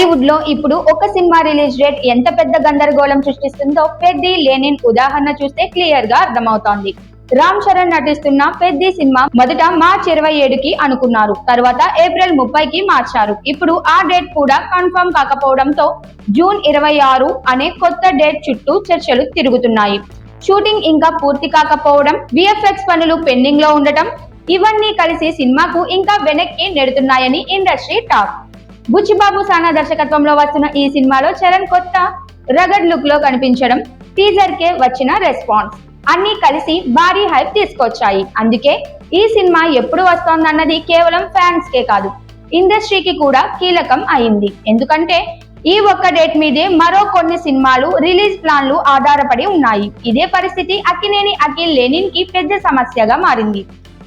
టాలీవుడ్ లో ఇప్పుడు ఒక సినిమా రిలీజ్ డేట్ ఎంత పెద్ద గందరగోళం సృష్టిస్తుందో పెద్ది లెనిన్ ఉదాహరణ చూస్తే క్లియర్ గా అర్థమవుతోంది. రామ్ చరణ్ నటిస్తున్న పెద్ది సినిమా మొదట మార్చి 27కి అనుకున్నారు. తర్వాత ఏప్రిల్ 30కి మార్చారు. ఇప్పుడు ఆ డేట్ కూడా కన్ఫర్మ్ కాకపోవడంతో జూన్ 26 అనే కొత్త డేట్ చుట్టూ చర్చలు తిరుగుతున్నాయి. షూటింగ్ ఇంకా పూర్తి కాకపోవడం, విఎఫ్ఎక్స్ పనులు పెండింగ్ లో ఉండటం ఇవన్నీ కలిసి సినిమాకు ఇంకా వెనక్కి నెడుతున్నాయని ఇండస్ట్రీ టాక్. బుచ్చిబాబు సానా దర్శకత్వంలో వస్తున్న ఈ సినిమాలో చరణ్ కొత్త రగడ్ లుక్ లో కనిపించడం, టీజర్ కే వచ్చిన రెస్పాన్స్ అన్ని కలిసి భారీ హైప్ తీసుకొచ్చాయి. అందుకే ఈ సినిమా ఎప్పుడు వస్తోందన్నది కేవలం ఫ్యాన్స్ కే కాదు, ఇండస్ట్రీకి కూడా కీలకం అయింది. ఎందుకంటే ఈ ఒక్క డేట్ మీదే మరో కొన్ని సినిమాలు రిలీజ్ ప్లాన్లు ఆధారపడి ఉన్నాయి. ఇదే పరిస్థితి అక్కినేని అఖిల్ లెనిన్ కి పెద్ద సమస్యగా మారింది.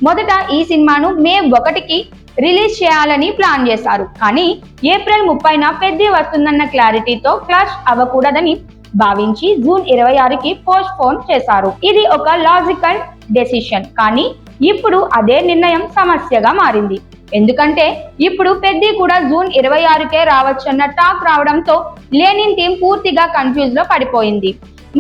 మొదట ఈ సినిమాను మే 1కి రిలీజ్ చేయాలని ప్లాన్ చేశారు. కానీ ఏప్రిల్ 30న పెద్ది వస్తుందన్న క్లారిటీతో క్లాష్ అవ్వకూడదని భావించి జూన్ 26కి పోస్ట్ పోన్ చేశారు. ఇది ఒక లాజికల్ డెసిషన్. కానీ ఇప్పుడు అదే నిర్ణయం సమస్యగా మారింది. ఎందుకంటే ఇప్పుడు పెద్ది కూడా జూన్ 26కే రావచ్చన్న టాక్ రావడంతో లెనిన్ టీం పూర్తిగా కన్ఫ్యూజ్ లో పడిపోయింది.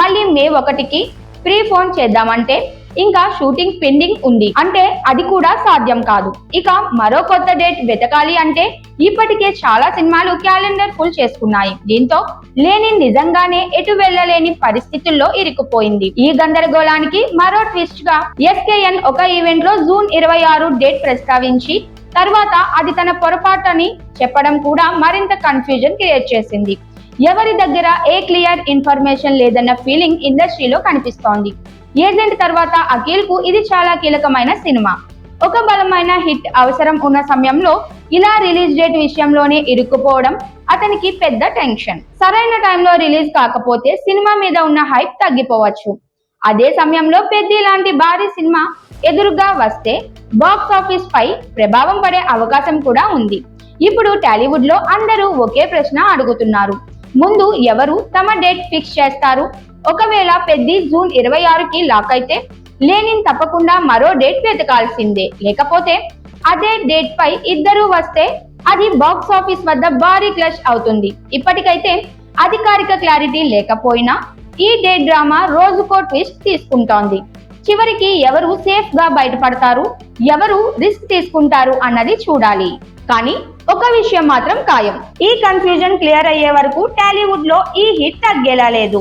మళ్ళీ మే 1కి ప్రీ ఫోన్ చేద్దామంటే ఇంకా షూటింగ్ పెండింగ్ ఉంది అంటే అది కూడా సాధ్యం కాదు. ఇక మరో కొత్త డేట్ వెతకాలి అంటే ఇప్పటికే చాలా సినిమాలు క్యాలెండర్ ఫుల్ చేసుకున్నాయి. దీంతో లెనిన్ నిజంగానే ఎటు వెళ్లలేని పరిస్థితుల్లో ఇరుక్కుపోయింది. ఈ గందరగోళానికి మరో ట్విస్ట్ గా ఎస్కేఎన్ ఒక ఈవెంట్ లో జూన్ 26 డేట్ ప్రస్తావించి తర్వాత అది తన పొరపాటని చెప్పడం కూడా మరింత కన్ఫ్యూజన్ క్రియేట్ చేసింది. ఎవరి దగ్గర ఏ క్లియర్ ఇన్ఫర్మేషన్ లేదన్న ఫీలింగ్ ఇండస్ట్రీలో కనిపిస్తోంది. ఏజెంట్ తర్వాత అఖిల్ కు ఇది చాలా కీలకమైన సినిమా. ఒక బలమైన హిట్ అవసరం ఉన్న సమయంలో ఇలా రిలీజ్ డేట్ విషయంలోనే ఇరుక్కుపోవడం అతనికి పెద్ద టెన్షన్. సరైన టైంలో రిలీజ్ కాకపోతే సినిమా మీద ఉన్న హైప్ తగ్గిపోవచ్చు. అదే సమయంలో పెద్ది లాంటి భారీ సినిమా ఎదురుగా వస్తే బాక్స్ ఆఫీస్ పై ప్రభావం పడే అవకాశం కూడా ఉంది. ఇప్పుడు టాలీవుడ్ లో అందరూ ఒకే ప్రశ్న అడుగుతున్నారు. ముందు ఎవరు తమ డేట్ ఫిక్స్ చేస్తారు? ఒకవేళ పెద్ది జూన్ 26కి లాక్ అయితే లెనిన్ తప్పకుండా మరో డేట్ వెతకాల్సిందే. లేకపోతే అదే డేట్ పై ఇద్దరు వస్తే అది బాక్స్ ఆఫీస్ వద్ద భారీ క్లష్ అవుతుంది. ఇప్పటికైతే అధికారిక క్లారిటీ లేకపోయినా ఈ డేట్ డ్రామా రోజుకో ట్విస్ట్ తీసుకుంటోంది. చివరికి ఎవరు సేఫ్ గా బయటపడతారు, ఎవరు రిస్క్ తీసుకుంటారు అన్నది చూడాలి. కానీ ఒక విషయం మాత్రం ఖాయం, ఈ కన్ఫ్యూజన్ క్లియర్ అయ్యే వరకు టాలీవుడ్ లో ఈ హిట్ తగ్గేలా లేదు.